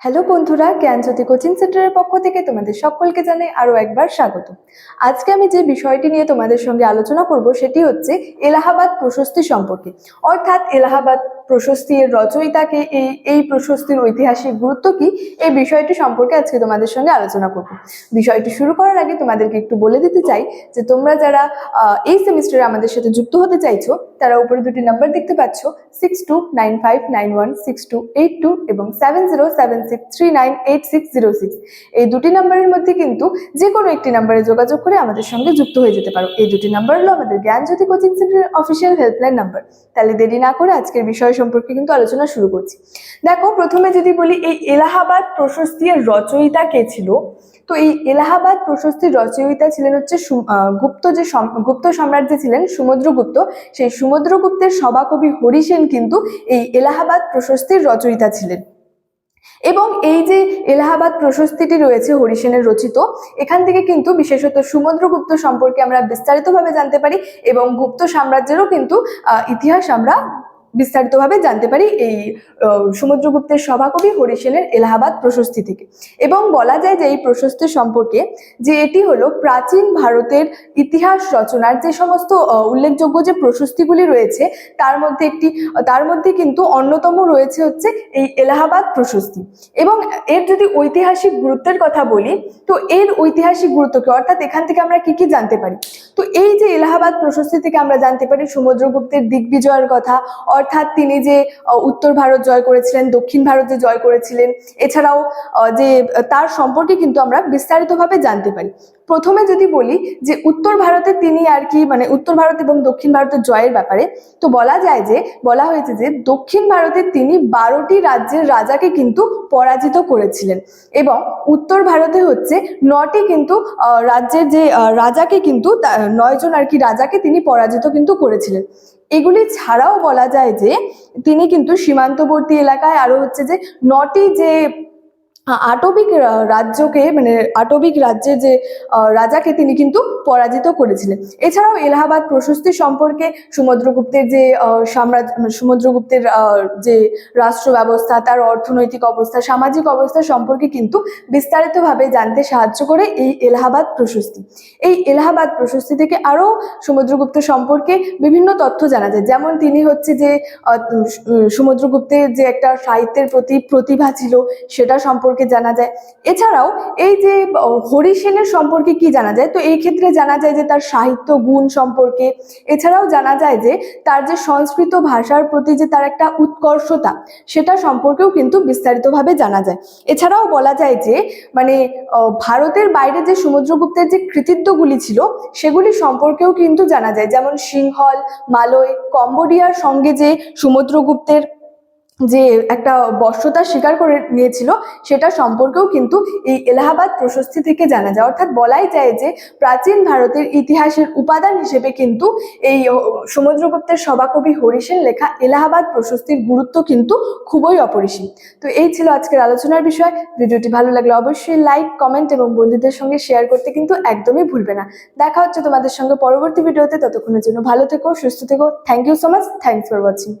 Hello বন্ধুরা, জ্ঞানজ্যোতি coaching সেন্টারের পক্ষ থেকে তোমাদের সকলকে জানাই আরো একবার স্বাগত। আজকে আমি যে বিষয়টি নিয়ে তোমাদের সঙ্গে আলোচনা করব সেটি হচ্ছে এলাহাবাদ প্রশস্তি সম্পর্কে। অর্থাৎ এলাহাবাদ প্রশস্তি এর রচয়িতাকে, এই প্রশস্তির ঐতিহাসিক গুরুত্ব কি, এই বিষয়টি সম্পর্কে আজকে তোমাদের সঙ্গে আলোচনা করব। বিষয়টি শুরু করার আগে তোমাদেরকে একটু বলে দিতে চাই যে তোমরা যারা এই সেমিস্টারে আমাদের সাথে যুক্ত হতে চাইছো তারা উপরে দুটি নাম্বার দেখতে পাচ্ছ, 6295916282 এবং 7076398606। এই দুটি নাম্বারের মধ্যে কিন্তু যে কোনো একটি নাম্বারে যোগাযোগ করে আমাদের সঙ্গে যুক্ত হয়ে যেতে পারো। এই দুটি নাম্বার হলো আমাদের জ্ঞানজ্যোতি কোচিং সেন্টারের অফিসিয়াল হেল্পলাইন নাম্বার। তাহলে দেরি না করে আজকের বিষয় সম্পর্কে কিন্তু আলোচনা শুরু করছি। দেখো, প্রথমে যদি বলি এই এলাহাবাদ প্রশস্তির রচয়িতা কে ছিল, তো এই এলাহাবাদ প্রশস্তির রচয়িতা ছিলেন হচ্ছে গুপ্ত সম্রাট যে ছিলেন সমুদ্রগুপ্ত, সেই সমুদ্রগুপ্তের সভাকবি হরিসেন কিন্তু এই এলাহাবাদ প্রশস্তির রচয়িতা ছিলেন। এবং এই যে এলাহাবাদ প্রশস্তিটি রয়েছে হরিসেনের রচিত, এখান থেকে কিন্তু বিশেষত সমুদ্রগুপ্ত সম্পর্কে আমরা বিস্তারিতভাবে জানতে পারি এবং গুপ্ত সাম্রাজ্যেরও কিন্তু ইতিহাস আমরা বিস্তারিতভাবে জানতে পারি এই সমুদ্রগুপ্তের সভাকবি হরিসেনের এলাহাবাদ প্রশস্তি থেকে। এবং বলা যায় যে এই প্রশস্তি সম্পর্কে যে এটি হলো প্রাচীন ভারতের ইতিহাস রচনার যে সমস্ত উল্লেখযোগ্য যে প্রশস্তিগুলি রয়েছে তার মধ্যে কিন্তু অন্যতম রয়েছে হচ্ছে এই এলাহাবাদ প্রশস্তি। এবং এর যদি ঐতিহাসিক গুরুত্বের কথা বলি, তো এর ঐতিহাসিক গুরুত্বকে, অর্থাৎ এখান থেকে আমরা কি কি জানতে পারি, তো এই যে এলাহাবাদ প্রশস্তি থেকে আমরা জানতে পারি সমুদ্রগুপ্তের দিগ্বিজয়ের কথা, অর্থাৎ তিনি যে উত্তর ভারত জয় করেছিলেন, দক্ষিণ ভারত যে জয় করেছিলেন, এছাড়াও যে তার সম্পর্কে কিন্তু আমরা বিস্তারিতভাবে জানতে পারি। প্রথমে যদি বলি যে উত্তর ভারতে তিনি আর কি, মানে উত্তর ভারত এবং দক্ষিণ ভারতের জয়ের ব্যাপারে, তো বলা হয়েছে যে দক্ষিণ ভারতে তিনি 12টি রাজ্যের রাজাকে কিন্তু পরাজিত করেছিলেন এবং উত্তর ভারতে হচ্ছে 9টি কিন্তু রাজ্যের যে রাজাকে কিন্তু 9 জন আর কি রাজাকে তিনি পরাজিত কিন্তু করেছিলেন। এগুলি ছাড়াও বলা যায় যে তিনি কিন্তু সীমান্তবর্তী এলাকায় আরো হচ্ছে যে 9টি যে আটবিক রাজ্যকে, মানে আটবিক রাজ্যের যে রাজাকে তিনি কিন্তু পরাজিত করেছিলেন। এছাড়াও এলাহাবাদ প্রশস্তি সম্পর্কে সমুদ্রগুপ্তের যে সমুদ্রগুপ্তের যে রাষ্ট্র ব্যবস্থা, তার অর্থনৈতিক অবস্থা, সামাজিক অবস্থা সম্পর্কে কিন্তু বিস্তারিতভাবে জানতে সাহায্য করে এই এলাহাবাদ প্রশস্তি। এই এলাহাবাদ প্রশস্তি থেকে আরো সমুদ্রগুপ্ত সম্পর্কে বিভিন্ন তথ্য জানা যায়, যেমন তিনি হচ্ছে যে সমুদ্রগুপ্তের যে একটা সাহিত্যের প্রতি প্রতিভা ছিল সেটা সম্পর্কে জানা যায়। এছাড়াও এই যে হরিসেনের সম্পর্কে কি জানা যায়, তো এই ক্ষেত্রে জানা যায় যে তার সাহিত্য গুণ সম্পর্কে, এছাড়াও জানা যায় যে তার যে সংস্কৃত ভাষার প্রতি যে তার একটা উৎকর্ষতা, সেটা সম্পর্কেও কিন্তু বিস্তারিতভাবে জানা যায়। এছাড়াও বলা যায় যে মানে ভারতের বাইরে যে সমুদ্রগুপ্তের যে কৃতিত্বগুলি ছিল সেগুলি সম্পর্কেও কিন্তু জানা যায়, যেমন সিংহল, মালয়, কম্বোডিয়ার সঙ্গে যে সমুদ্রগুপ্তের যে একটা বশ্যতা স্বীকার করে নিয়েছিল সেটা সম্পর্কেও কিন্তু এই এলাহাবাদ প্রশস্তি থেকে জানা যায়। অর্থাৎ বলাই যায় যে প্রাচীন ভারতের ইতিহাসের উপাদান হিসেবে কিন্তু এই সমুদ্রগুপ্তের সভাকবি হরিসেন লেখা এলাহাবাদ প্রশস্তির গুরুত্ব কিন্তু খুবই অপরিসীম। তো এই ছিল আজকের আলোচনার বিষয়। ভিডিওটি ভালো লাগলে অবশ্যই লাইক, কমেন্ট এবং বন্ধুদের সঙ্গে শেয়ার করতে কিন্তু একদমই ভুলবে না। দেখা হচ্ছে তোমাদের সঙ্গে পরবর্তী ভিডিওতে। ততক্ষণের জন্য ভালো থেকো, সুস্থ থেকো। Thank you so much. Thanks for watching.